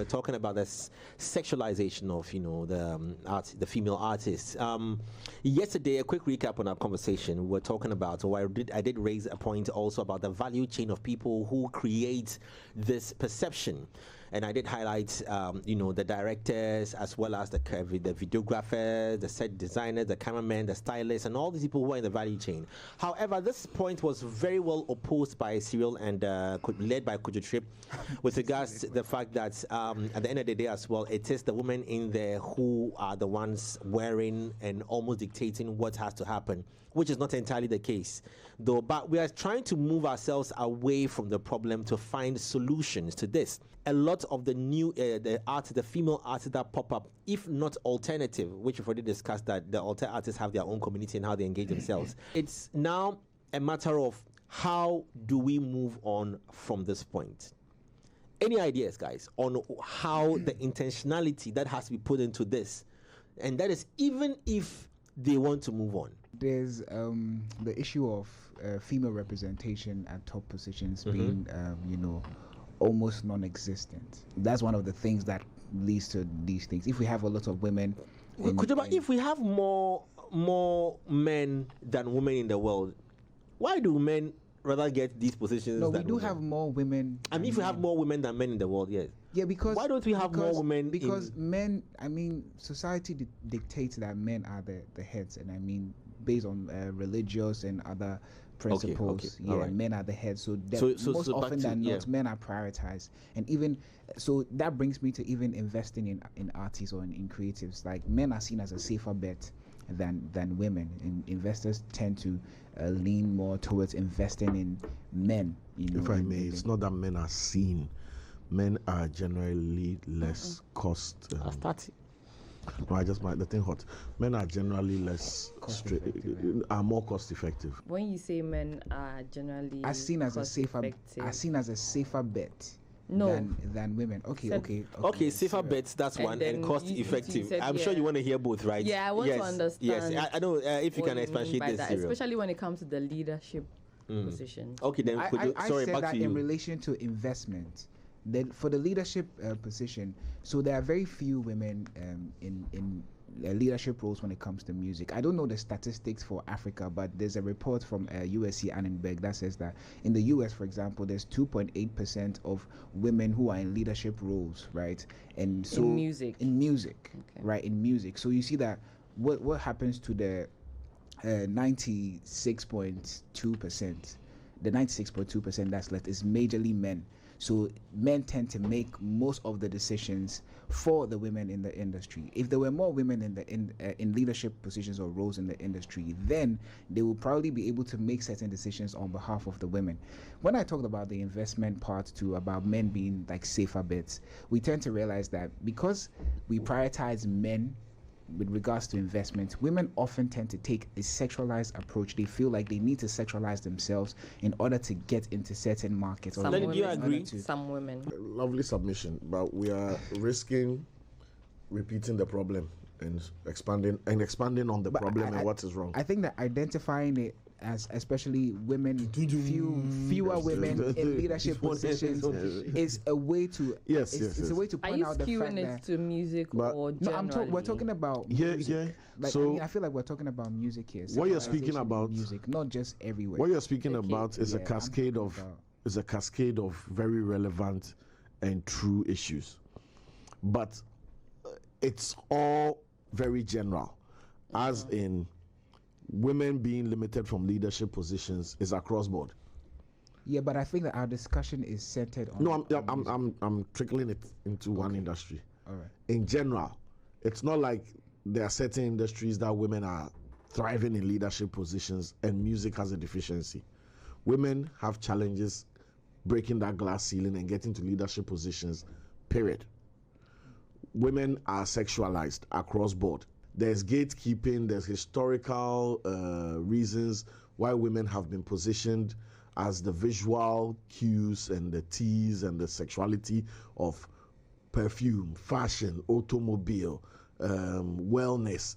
talking about this sexualization of, the female artists. Yesterday, a quick recap on our conversation. We were talking about, or I did raise a point also about the value chain of people who create this perception. And I did highlight, the directors, as well as the videographers, the set designers, the cameramen, the stylists, and all these people who are in the value chain. However, this point was very well opposed by Cyril and led by Kojo Trip, with regards to the fact that at the end of the day as well, it is the women in there who are the ones wearing and almost dictating what has to happen, which is not entirely the case, though. But we are trying to move ourselves away from the problem to find solutions to this. A lot of the new the female artists that pop up, if not alternative, which we've already discussed, that the alter artists have their own community and how they engage themselves. It's now a matter of how do we move on from this point. Any ideas, guys, on how the intentionality that has to be put into this, and that is even if they want to move on? There's the issue of female representation at top positions being, almost non-existent. That's one of the things that leads to these things. If we have a lot of women, if we have more men than women in the world, why do men rather get these positions? No, we do have more women. I mean, if we have more women than men in the world, yes. Yeah, because why don't we have more women? Because men, society dictates that men are the heads, and based on religious and other principles, right. Men are the heads. So most often than not, men are prioritized, and even so, that brings me to even investing in artists or in creatives. Like, men are seen as a safer bet than women, and investors tend to lean more towards investing in men. If I may, it's not that men are seen. Men are generally less cost. No, the thing hot. Men are generally less are more cost effective. When you say men are generally seen as a safer bet. No. Than women. Okay, safer bets, that's one, and cost effective. Said, I'm sure you want to hear both, right? Yeah, I want to understand. Yes, I know if you can expatiate this, especially when it comes to the leadership position. Okay, then I said back that to you. in relation to investment. Then for the leadership position, so there are very few women in leadership roles when it comes to music. I don't know the statistics for Africa, but there's a report from USC Annenberg that says that in the US, for example, there's 2.8% of women who are in leadership roles, right? And so in music, okay. Right, in music. So you see that what happens to the 96.2%? The 96.2% that's left is majorly men. So men tend to make most of the decisions for the women in the industry. If there were more women in leadership positions or roles in the industry, then they will probably be able to make certain decisions on behalf of the women. When I talked about the investment part too, about men being like safer bets, we tend to realize that because we prioritize men with regards to investment, women often tend to take a sexualized approach. They feel like they need to sexualize themselves in order to get into certain markets. Do you agree? Some women. Lovely submission, but we are risking repeating the problem and expanding on the problem and what is wrong. I think that identifying it as especially women, fewer women in leadership positions is a way to it's a way to point out the fact that. Are you skewing it to music or generally? No, we're talking about music. Like, I feel like we're talking about music here. What you're speaking about music, not just everywhere. What you're speaking about is a cascade of very relevant and true issues, but it's all very general, as in women being limited from leadership positions is across board. Yeah, but I think that our discussion is centered on. No, I'm trickling it into one industry. All right. In general, it's not like there are certain industries that women are thriving in leadership positions and music has a deficiency. Women have challenges breaking that glass ceiling and getting to leadership positions, period. Women are sexualized across board. There's gatekeeping, there's historical reasons why women have been positioned as the visual cues and the tease and the sexuality of perfume, fashion, automobile, wellness,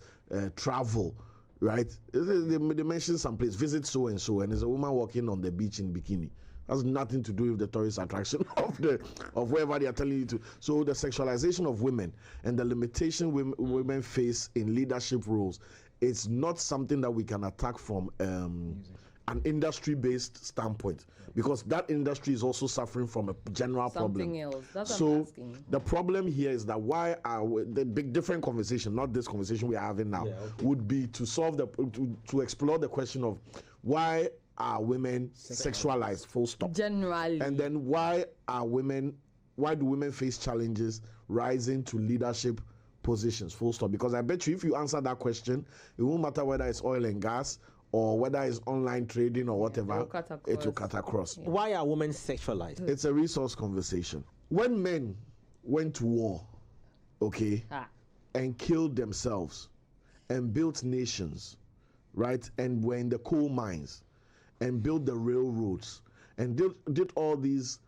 travel, right? They mention some place, visit so and so, and there's a woman walking on the beach in bikini. Has nothing to do with the tourist attraction of wherever they are telling you to. So the sexualization of women and the limitation women face in leadership roles, it's not something that we can attack from an industry-based standpoint, because that industry is also suffering from a general Something problem. else. That's what So I'm asking. the problem here is that why are the big different conversation, not this conversation we are having now, would be to solve to explore the question of why are women sexualized, full stop. Generally. And then why do women face challenges rising to leadership positions, full stop? Because I bet you if you answer that question, it won't matter whether it's oil and gas or whether it's online trading or whatever, it will cut across. Yeah. Why are women sexualized? It's a resource conversation. When men went to war, and killed themselves and built nations, right, and were in the coal mines and built the railroads and did all these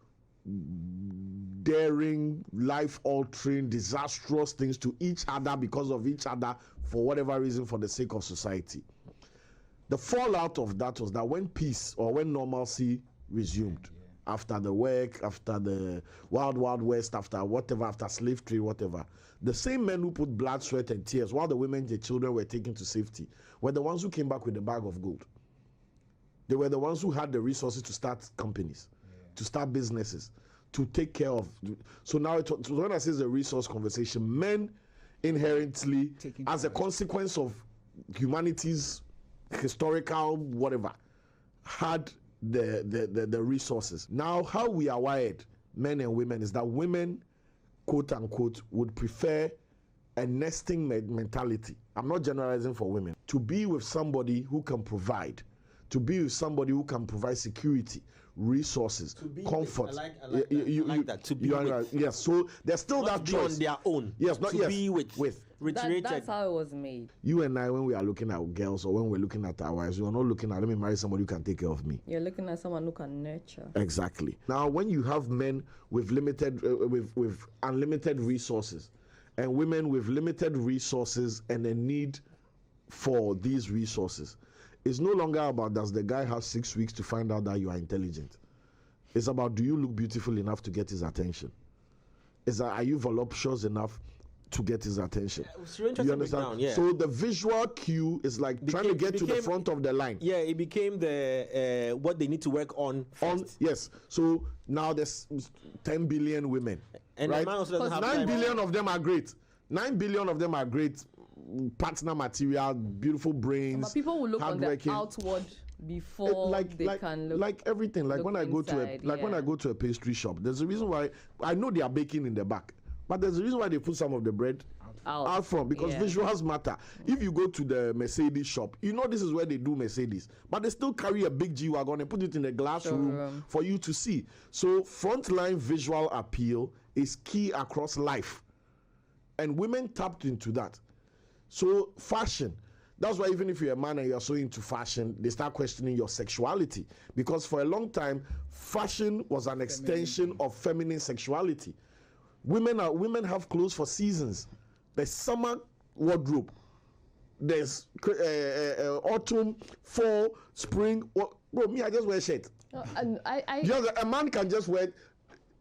daring, life-altering, disastrous things to each other because of each other for whatever reason, for the sake of society. The fallout of that was that when peace or when normalcy resumed, after the work, after the wild west, after whatever, after slave trade, whatever, the same men who put blood, sweat and tears while the women, the children were taken to safety were the ones who came back with a bag of gold. They were the ones who had the resources to start companies, to start businesses, to take care of. So now, so when I say the resource conversation, men inherently, as a consequence of humanity's historical whatever, had the resources. Now, how we are wired, men and women, is that women, quote unquote, would prefer a nesting mentality. I'm not generalizing for women. To be with somebody who can provide, to be with somebody who can provide security, resources, comfort. I like that. To be with. Yes. So there's still not that to be choice. on their own. Yes. Not to be with. That's how it was made. You and I, when we are looking at girls or when we're looking at our wives, we are not looking at, let me marry somebody who can take care of me. You're looking at someone who can nurture. Exactly. Now, when you have men with limited, with unlimited resources, and women with limited resources and a need for these resources, it's no longer about does the guy have 6 weeks to find out that you are intelligent. It's about, do you look beautiful enough to get his attention? Are you voluptuous enough to get his attention? You understand? So the visual cue is like trying to get to the front of the line. Yeah, it became the what they need to work on first. Yes. So now there's 10 billion women. And right? the man also doesn't have 9 billion of them are great. 9 billion of them are great partner material, beautiful brains. But people will look on the outward before they can look. Like everything. Like when I go to when I go to a pastry shop, there's a reason why I know they are baking in the back. But there's a reason why they put some of the bread out front, because visuals matter. If you go to the Mercedes shop, you know this is where they do Mercedes, but they still carry a big G-Wagon and put it in a glass room for you to see. So frontline visual appeal is key across life. And women tapped into that. So fashion, that's why even if you're a man and you're so into fashion, they start questioning your sexuality. Because for a long time, fashion was an extension of feminine sexuality. Women have clothes for seasons. There's summer wardrobe. There's autumn, fall, spring. Bro, me, I just wear shirt. A man can just wear.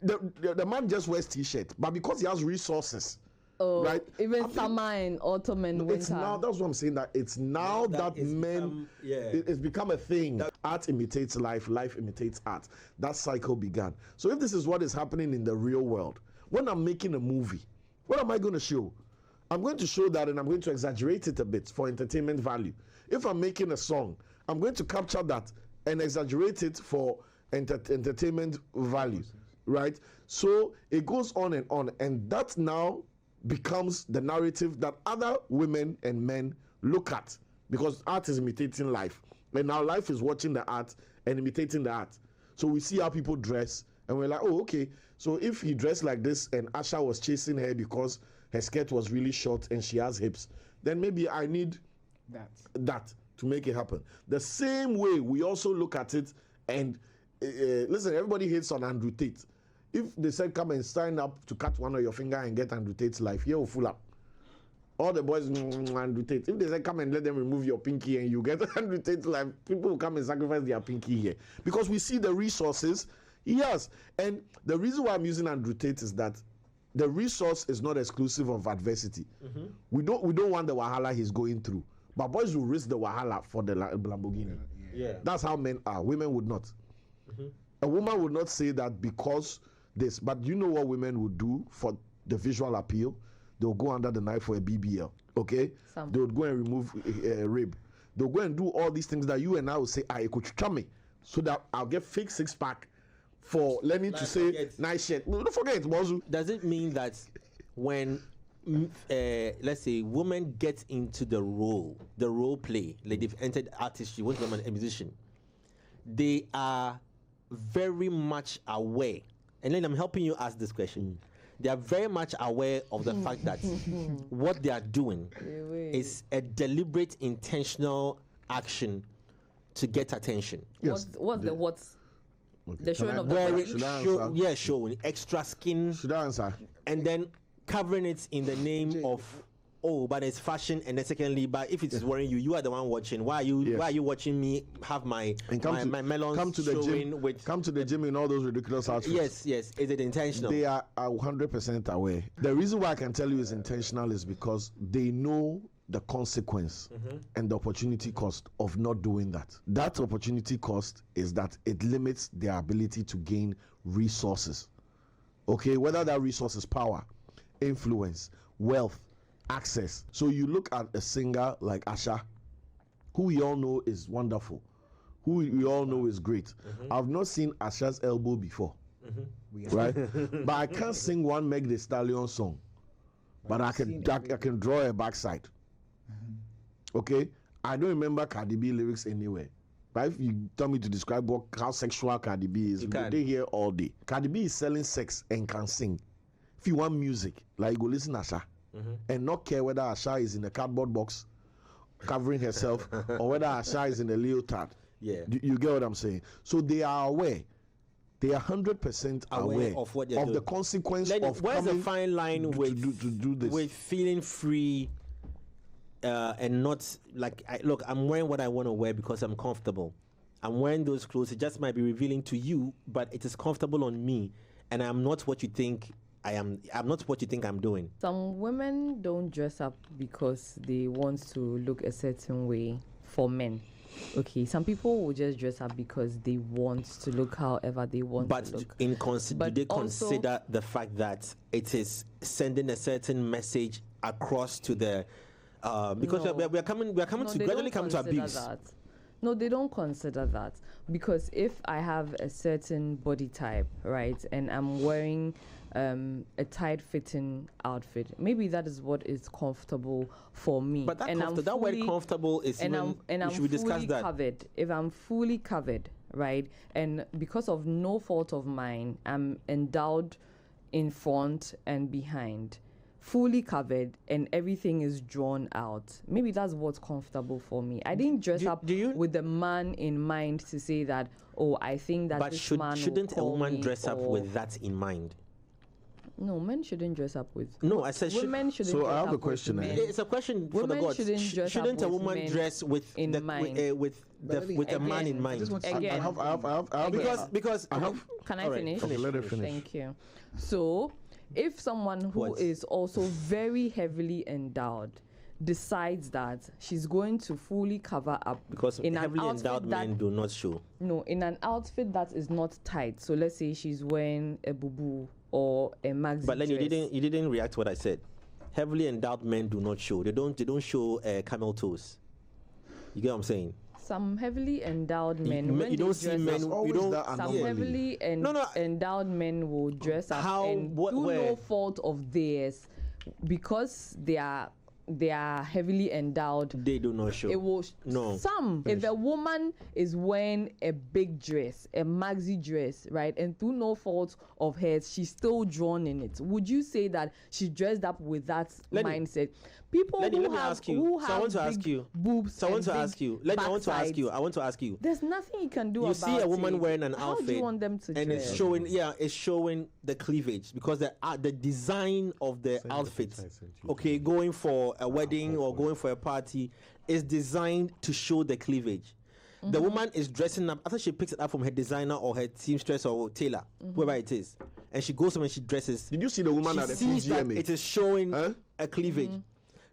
The man just wears t-shirt, but because he has resources, right? Even summer and autumn and winter. It's now. That's what I'm saying. That it's now that men. It's become a thing. Art imitates life. Life imitates art. That cycle began. So if this is what is happening in the real world, when I'm making a movie, what am I going to show? I'm going to show that, and I'm going to exaggerate it a bit for entertainment value. If I'm making a song, I'm going to capture that and exaggerate it for entertainment value, right? So it goes on, and that now becomes the narrative that other women and men look at, because art is imitating life, and now life is watching the art and imitating the art. So we see how people dress, and we're like, oh, okay. So if he dressed like this and Asha was chasing her because her skirt was really short and she has hips, then maybe I need that to make it happen. The same way we also look at it, and listen, everybody hates on Andrew Tate. If they said come and sign up to cut one of your finger and get Andrew Tate's life, here will full up. All the boys Andrew Tate. If they say come and let them remove your pinky and you get Andrew Tate, like people will come and sacrifice their pinky here because we see the resources. Yes, and the reason why I'm using Andrew Tate is that the resource is not exclusive of adversity. We don't want the wahala he's going through, but boys will risk the wahala for the Lamborghini. Yeah. That's how men are. Women would not. A woman would not say that because this, but you know what women would do for the visual appeal? They'll go under the knife for a BBL, okay? They would go and remove a rib. They'll go and do all these things that you and I will say, I could tell me, so that I'll get fake six-pack for learning to say nice shirt. No, don't forget, Mozu. Does it mean that when, let's say, women get into the role play, like they've entered artistry, once they're a musician, they are very much aware, and then I'm helping you ask this question. They are very much aware of the fact that what they are doing is a deliberate, intentional action to get attention. Yes. What's the what's? Okay. The showing of the Wearing, body? showing extra skin, Should I answer? and then covering it in the name of, but it's fashion, and then secondly, but if it is wearing you, you are the one watching. Why are you watching me have my melons come to the showing gym with? Come to the gym in all those ridiculous outfits. Yes. Is it intentional? They are 100% aware. The reason why I can tell you it's intentional is because they know the consequence and the opportunity cost of not doing that. That opportunity cost is that it limits their ability to gain resources. Okay, whether that resource is power, influence, wealth, access. So you look at a singer like Asha, who we all know is wonderful, who we all know is great. I've not seen Asha's elbow before, right? But I can't sing one Meg Thee Stallion song, but I can draw a backside. Okay, I don't remember Cardi B lyrics anywhere. But if you tell me to describe how sexual Cardi B is, we'll be here all day. Cardi B is selling sex and can sing. If you want music, like go listen to Asha, and not care whether Asha is in a cardboard box covering herself or whether Asha is in a leotard. Yeah. You get what I'm saying? So they are aware. They are 100% aware of what they're doing. the consequence of where's coming the fine line to do this. with feeling free and not like I'm wearing what I want to wear because I'm comfortable. I'm wearing those clothes. It just might be revealing to you, but it is comfortable on me, and I'm not what you think I am. I'm not what you think I'm doing. Some women don't dress up because they want to look a certain way for men. Okay, some people will just dress up because they want to look however they want to look. But do they consider the fact that it is sending a certain message across to the because we are coming to gradually come to abuse. That. No, they don't consider that, because if I have a certain body type, right, and I'm wearing a tight-fitting outfit, maybe that is what is comfortable for me. But that word comfortable is I'm should we discuss fully that? covered. If I'm fully covered, right, and because of no fault of mine, I'm endowed in front and behind, fully covered, and everything is drawn out. Maybe that's what's comfortable for me. I didn't dress up with the man in mind to say that, I think that this man shouldn't will a woman me, dress up with that in mind? No, men shouldn't dress up with. No, I said women shouldn't. So dress I have up a question. With men. It's a question for the Women gods. shouldn't dress a up with woman men dress with in mind. with a man in mind? Again. Because Can I finish? Okay, let her finish. Thank you. So, if someone who is also very heavily endowed decides that she's going to fully cover up Because in heavily an endowed men do not show. No, in an outfit that is not tight. So let's say she's wearing a bubu or a maxi But then dress. you didn't react to what I said. Heavily endowed men do not show. They don't show camel toes. You get what I'm saying? Some heavily endowed men. When you they don't see dress men. up, You don't. that some heavily endowed men will dress up and do no fault of theirs, because they are heavily endowed. They do not show. It will if a woman is wearing a big dress, a maxi dress, right, and through no fault of hers, she's still drawn in it, would you say that she dressed up with that mindset? People let me ask you. I want to ask you. Boobs. I want to ask you. I want to ask you. There's nothing you can do about it. You see a woman wearing an outfit. How do you want them to and dress? it's showing the cleavage, because the design of the outfit. Okay, going for for a wedding or going for a party is designed to show the cleavage. The woman is dressing up after she picks it up from her designer or her seamstress or tailor, whoever it is, and she goes home and she dresses. Did you see the woman She at the sees that PGMA? it is showing a cleavage.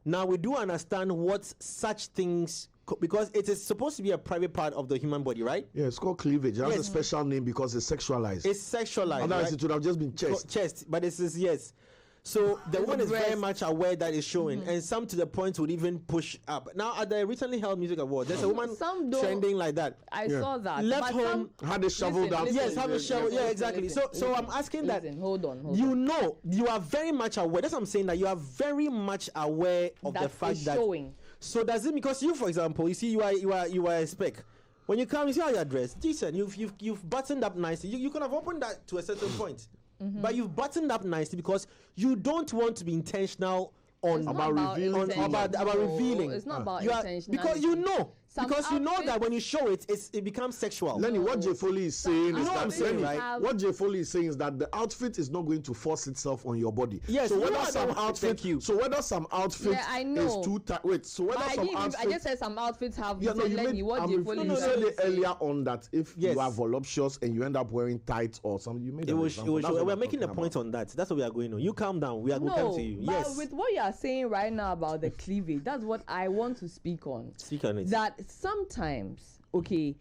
Now we do understand what such things, because it is supposed to be a private part of the human body, right? Yeah, it's called cleavage. It has a Yes. special name because it's sexualized. It's sexualized. Otherwise, right? it would have just been chest. But this is yes. So the woman is very breast. much aware that it's showing, and some to the point would even push up. Now at the recently held music awards, there's a woman Some don't- trending like that. I saw that. Left but home, Had a shovel down. Yes, have a shower. Yeah, exactly. So I'm asking that. Hold on. You know, you are very much aware. That's what I'm saying. That you are very much aware of the That fact is that. showing. So does it, because you, for example, you see, you are a spec. When you come, you see how you're dressed. Decent. You've buttoned up nicely. You could have opened that to a certain point, but you've buttoned up nicely because you don't want to be intentional on It's not about revealing on too much. about revealing. It's not about You are- intentionality. because you know. Some Because you know that outfits- when you show it, it becomes sexual. Lenny, what Jay Foley is saying is know what I'm that saying, Lenny, right? what Jay Foley is saying is that the outfit is not going to force itself on your body. Yes, So you whether are some the- outfit, thank you. so whether some outfit Yeah, I know. is too tight. Wait, so whether But some outfit. I just said some outfits have. Yeah, no, you Lenny, made, what I'm Jay ref- Foley you is said trying it to say. earlier on that if Yes. you are voluptuous and you end up wearing tights or something, you made It an was, example. That's what we're I'm making a talking point about. on that. That's what we are going on. You calm down. We are going to come to you. But Yes. with what you are saying right now about the cleavage, that's what I want to speak on. Speak on it. That sometimes, okay,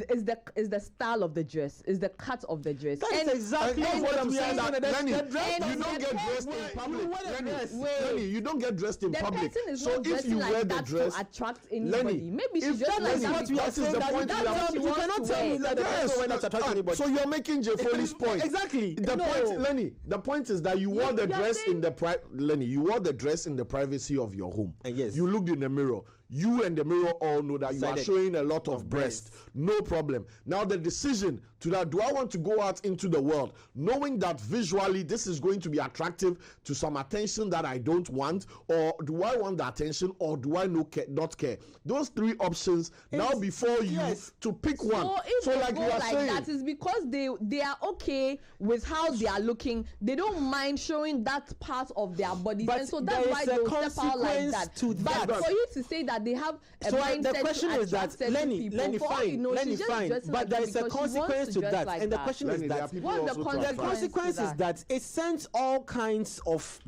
is the style of the dress, is the cut of the dress. That is exactly And what what I'm I'm saying saying. that, Lenny, The dress you doesn't don't get get dressed paid. in public. You wear the Lenny, dress. Lenny, you don't get dressed in The public. person is So not if dressing you like wear the that dress, to attract anybody. Lenny, Maybe she's if just that like is that what because we are saying, that's the point what we are she making. You wants cannot to tell me wear. that the person Yes, will not attract anybody. so you're making Jay Foley's point. Exactly. The No. point, Lenny. The point is that you wore the you are dress saying- in the Lenny. You wore the dress in the privacy of your home. Yes. You looked in the mirror. You and the mirror all know that you are Decided. showing a lot of breast. No problem. Now the decision to that: do I want to go out into the world knowing that visually this is going to be attractive to some attention that I don't want, or do I want the attention, or do I not care? Those three options now before you yes. to pick one. So if So they like go you are like saying, that, is because they are okay with how they are looking. They don't mind showing that part of their bodies, But and so that's there why is a they'll step out like consequence that. to But that. for you to say that they have a So mindset the question to is that attract certain Lenny, people, Lenny, for all fine, you know, Lenny, she's just fine. dressing But like there that is a because she wants consequence to dress that, like and the that. question Lenny, is there are that. people What's the also to consequence? The attract. consequence is that it sends all kinds of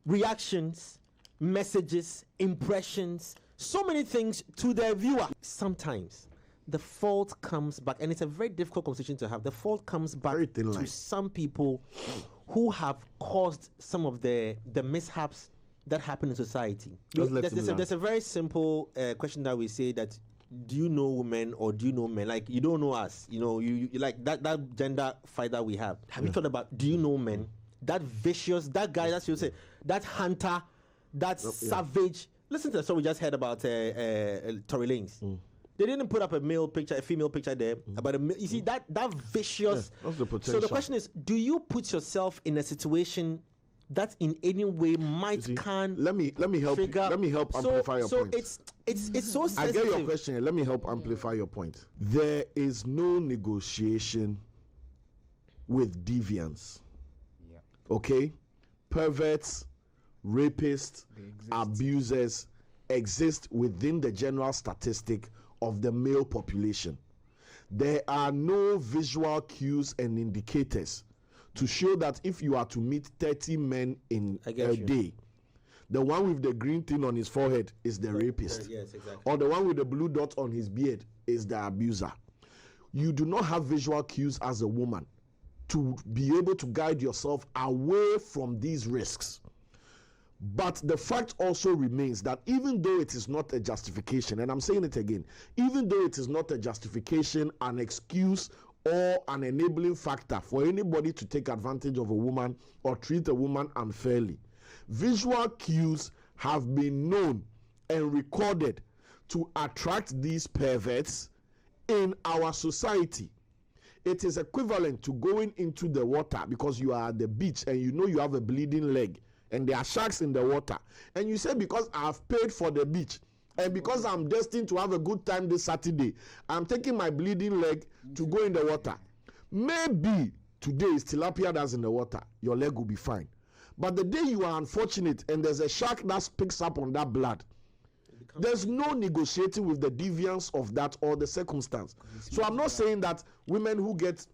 reactions, messages, impressions, so many things to the viewer. Sometimes the fault comes back, and it's a very difficult conversation to have. The fault comes back Very thin to line. some people who have caused some of the mishaps that happen in society. Just let him There's a very simple question that we say that: do you know women or do you know men? Like, you don't know us. You know, you like that gender fight that we have. Have you thought about, do you know men? That vicious, that guy, that's what you say, that hunter, that savage. Listen to the story we just heard about Tory Lanez. They didn't put up a female picture there, about you see that vicious. Yeah, that's the So potential. the question is, do you put yourself in a situation that in any way might See, can let me help you, trigger? let me help amplify your point. So it's so I sensitive. get your question. Let me help amplify your point. There is no negotiation with deviance. Yeah. Okay? Perverts, rapists, abusers exist within the general statistic of the male population. There are no visual cues and indicators to show that if you are to meet 30 men in I get a you. day, the one with the green thing on his forehead is the rapist. Yes, exactly. Or the one with the blue dot on his beard is the abuser. You do not have visual cues as a woman to be able to guide yourself away from these risks. But the fact also remains that even though it is not a justification, and I'm saying it again, even though it is not a justification, an excuse, or an enabling factor for anybody to take advantage of a woman or treat a woman unfairly, visual cues have been known and recorded to attract these perverts in our society. It is equivalent to going into the water because you are at the beach and you know you have a bleeding leg and there are sharks in the water, and you say, because I've paid for the beach and because I'm destined to have a good time this Saturday, I'm taking my bleeding leg to go in the water. Maybe today is tilapia that's in the water, your leg will be fine. But the day you are unfortunate and there's a shark that picks up on that blood, there's no negotiating with the deviance of that or the circumstance. So I'm not saying that women who get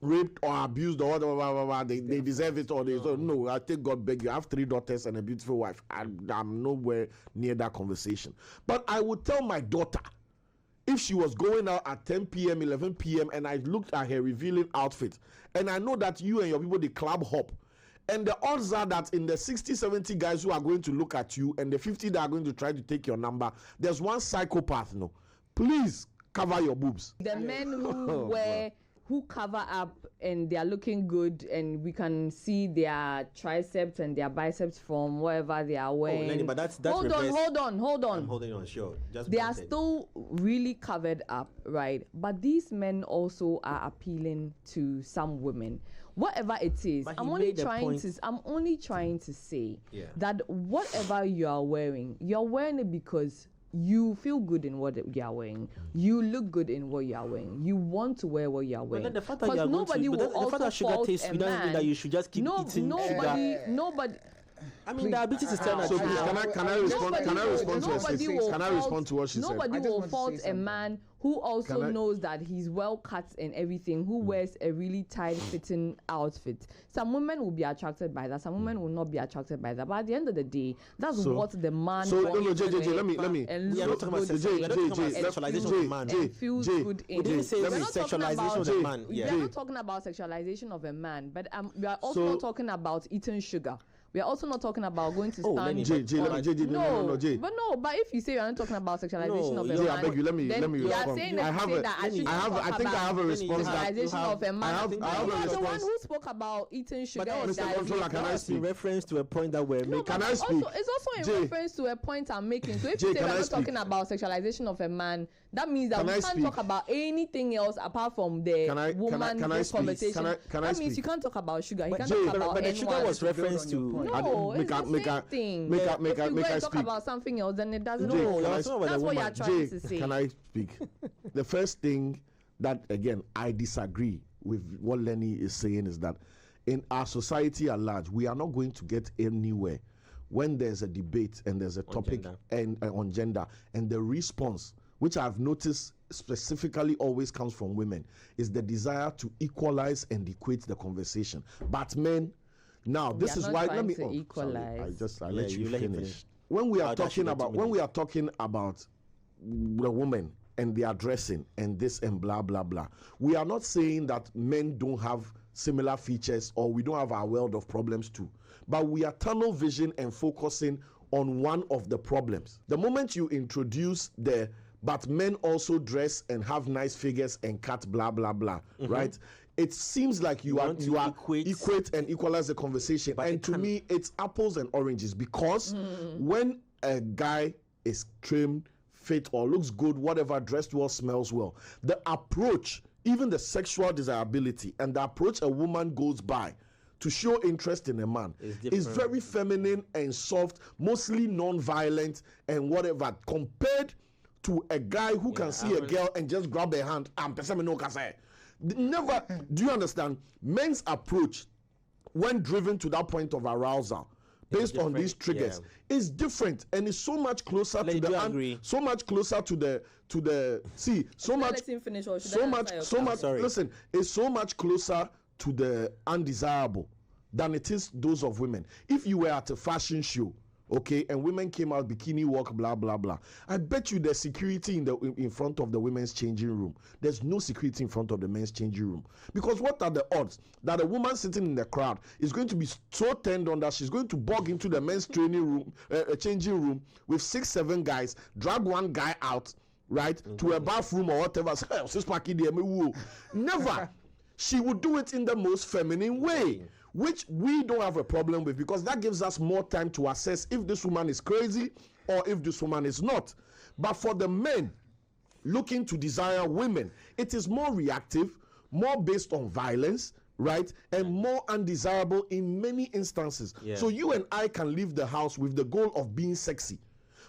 raped or abused or whatever, they deserve it or they no, I think God beg you. I have 3 daughters and a beautiful wife. I'm nowhere near that conversation. But I would tell my daughter, if she was going out at 10 p.m., 11 p.m., and I looked at her revealing outfit, and I know that you and your people, the club hop, and the odds are that in the 60, 70 guys who are going to look at you and the 50 that are going to try to take your number, there's one psychopath, no. Please cover your boobs. The men who cover up and they are looking good and we can see their triceps and their biceps from wherever they are wearing. Lenny, but that's hold on. I'm holding on, sure. Just they are still really covered up, right? But these men also are appealing to some women. Whatever it is, I'm only trying to say that whatever you are wearing it because you feel good in what you are wearing. You look good in what you are wearing. You want to wear what you are wearing. But the fact that you are nobody will also that sugar taste sweet doesn't mean that you should just keep eating nobody. I mean, diabetes is turning. So please, can I respond to what she said? Nobody will fault a man who also knows that he's well cut and everything, who wears a really tight fitting outfit. Some women will be attracted by that. Some women will not be attracted by that. But at the end of the day, that's what the man wants. So no, JJ, let me. We are not talking about sexualization of a man. And feels good in. We didn't say sexualization of a man. We are not talking about sexualization of a man, but we are also not talking about eating sugar. We are also not talking about going to stand. But if you say you are not talking about sexualization of a man, I beg you, let me you are respond. saying I think I have a response. Sexualization of a man. I have a response. The one who spoke about eating sugar and Mr. Controller, can I speak? In reference to a point that we're making. Can I speak? It's also in reference to a point I'm making. So if you say we're not talking about sexualization of a man, that means that we can't talk about anything else apart from the woman conversation. That means you can't talk about sugar. You can't talk about. But the sugar was reference to. No, it's the same thing. If you go talk about something else, then it doesn't. No, that's what you're trying to say. Can I speak? The first thing that, again, I disagree with what Lenny is saying is that in our society at large, we are not going to get anywhere when there's a debate and there's a topic on gender and the response, which I've noticed specifically always comes from women, is the desire to equalize and equate the conversation. But men, now this is why let me equalize. I let you finish. When we are talking about the woman and their dressing and this and blah blah blah, we are not saying that men don't have similar features or we don't have our world of problems too, but we are tunnel vision and focusing on one of the problems. The moment you introduce but men also dress and have nice figures and cut blah blah blah, right? It seems like you are equate and equalize the conversation. But and to me, it's apples and oranges, because when a guy is trimmed, fit, or looks good, whatever, dressed well, smells well, the approach, even the sexual desirability and the approach a woman goes by to show interest in a man is very feminine and soft, mostly non-violent and whatever, compared to a guy who can see a girl and just grab her hand and never. Do you understand? Men's approach when driven to that point of arousal based on these triggers is different, and it's so much closer to the so much closer to the listen, it's so much closer to the undesirable than it is those of women. If you were at a fashion show, okay, and women came out bikini walk, blah blah blah, I bet you there's security in front of the women's changing room. There's no security in front of the men's changing room, because what are the odds that a woman sitting in the crowd is going to be so turned on that she's going to bog into the men's changing room with 6-7 guys, drag one guy out, right, to a bathroom or whatever? Never. She would do it in the most feminine way, which we don't have a problem with, because that gives us more time to assess if this woman is crazy or if this woman is not. But for the men looking to desire women, it is more reactive, more based on violence, right, and more undesirable in many instances. So you and I can leave the house with the goal of being sexy,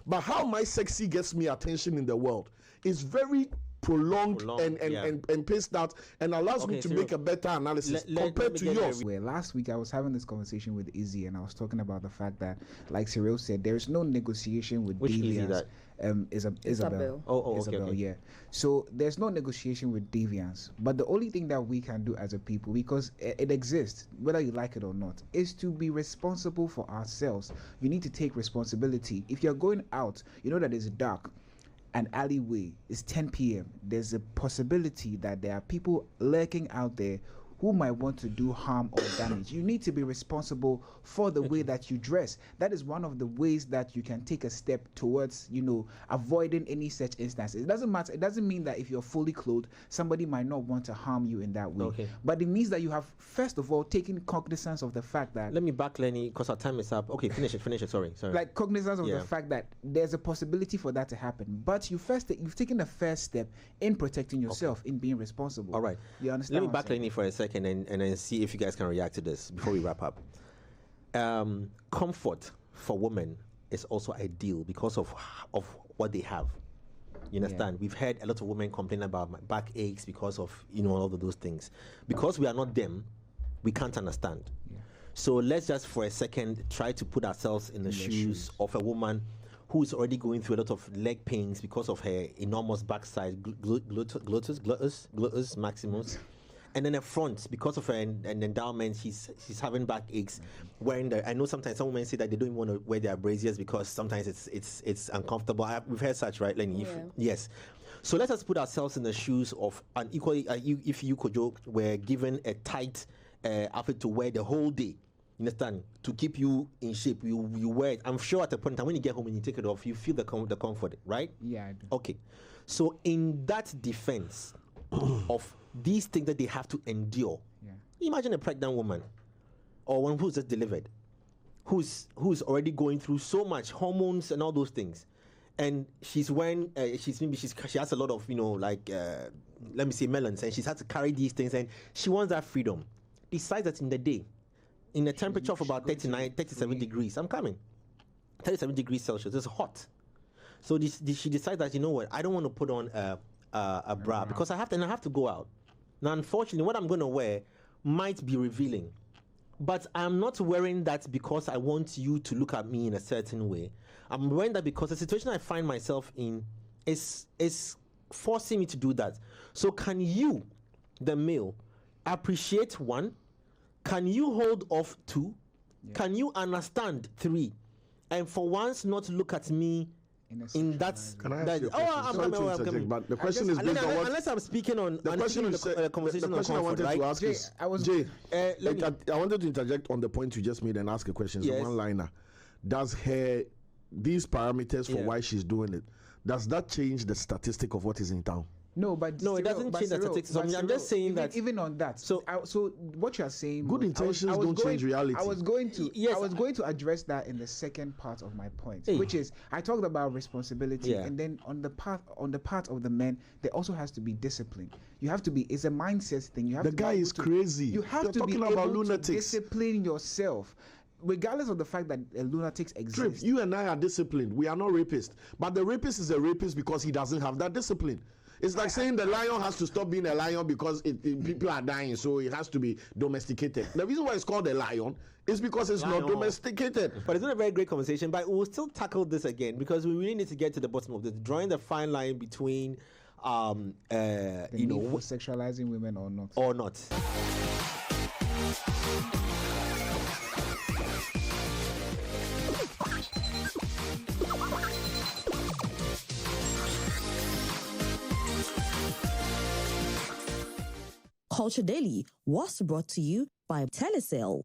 but how my sexy gets me attention in the world is very prolonged and yeah. paced out, and allows me Okay, to Cyril, make a better analysis let compared me to get yours. Where last week I was having this conversation with Izzy, and I was talking about the fact that, like Cyril said, there is no negotiation with Which Izzy deviance. that? Isabel. Oh, okay, Isabel, okay. yeah. So there's no negotiation with deviance, but the only thing that we can do as a people, because it exists, whether you like it or not, is to be responsible for ourselves. You need to take responsibility. If you're going out, you know that it's dark, an alleyway, it's 10 p.m. There's a possibility that there are people lurking out there who might want to do harm or damage. You need to be responsible for the way that you dress. That is one of the ways that you can take a step towards, avoiding any such instances. It doesn't matter. It doesn't mean that if you're fully clothed, somebody might not want to harm you in that way. Okay. But it means that you have, first of all, taken cognizance of the fact that, Let me back Lenny because our time is up. Okay, finish it. Sorry. like cognizance of Yeah. the fact that there's a possibility for that to happen. But you've taken the first step in protecting yourself, in being responsible. All right. You understand? Let me what I'm back saying? Lenny for a second and then see if you guys can react to this before we wrap up. Comfort for women is also ideal because of what they have. You understand? We've heard a lot of women complain about my back aches because of all of those things. Because we are not them, we can't understand. Yeah. So let's just for a second try to put ourselves in the shoes of a woman who is already going through a lot of leg pains because of her enormous backside, gluteus maximus. And then a front, because of an endowment, she's having back aches. I know sometimes some women say that they don't even want to wear their braziers because sometimes it's uncomfortable. We've heard such, right, Lenny? Yeah. Yes. So let us put ourselves in the shoes of an equally. If you Kojo were given a tight outfit to wear the whole day, you understand? To keep you in shape, you wear it. I'm sure at a point in time when you get home and you take it off, you feel the comfort, right? Yeah, I do. Okay. So in that defense of these things that they have to endure, imagine a pregnant woman or one who's just delivered, who's already going through so much hormones and all those things, and she's wearing she has a lot of let me say melons, and she's had to carry these things, and she wants that freedom. Decides that in the day, in a temperature of about 37 degrees, I'm coming 37 degrees Celsius, it's hot. So she decides that, you know what, I don't want to put on a bra because I have to go out. Now, unfortunately, what I'm going to wear might be revealing, but I'm not wearing that because I want you to look at me in a certain way. I'm wearing that because the situation I find myself in is forcing me to do that. So can you, the male, appreciate 1? Can you hold off 2? Yeah. Can you understand 3? And for once not look at me in that. Can I ask you a question? Sorry to interject, but the question is based on what... Unless I'm speaking on... The question is... The question I wanted to ask is... Jay, I wanted to interject on the point you just made and ask a question. It's a one-liner. Does these parameters for why she's doing it, does that change the statistic of what is in town? No, but it doesn't change the statistics. I'm just saying that even on that. So what you are saying, good intentions don't change reality. I was going to address that in the second part of my point, which is I talked about responsibility, and then on the part of the men, there also has to be discipline. You have to be. It's a mindset thing. You have the to guy is crazy. You have to be able to discipline yourself. Regardless of the fact that lunatics exist. You and I are disciplined. We are not rapists. But the rapist is a rapist because he doesn't have that discipline. It's like saying the lion has to stop being a lion because people are dying, so it has to be domesticated. The reason why it's called a lion is because it's not domesticated. But it's not a very great conversation, but we'll still tackle this again because we really need to get to the bottom of this, drawing the fine line between for sexualizing women or not. Or not. Culture Daily was brought to you by Telecel.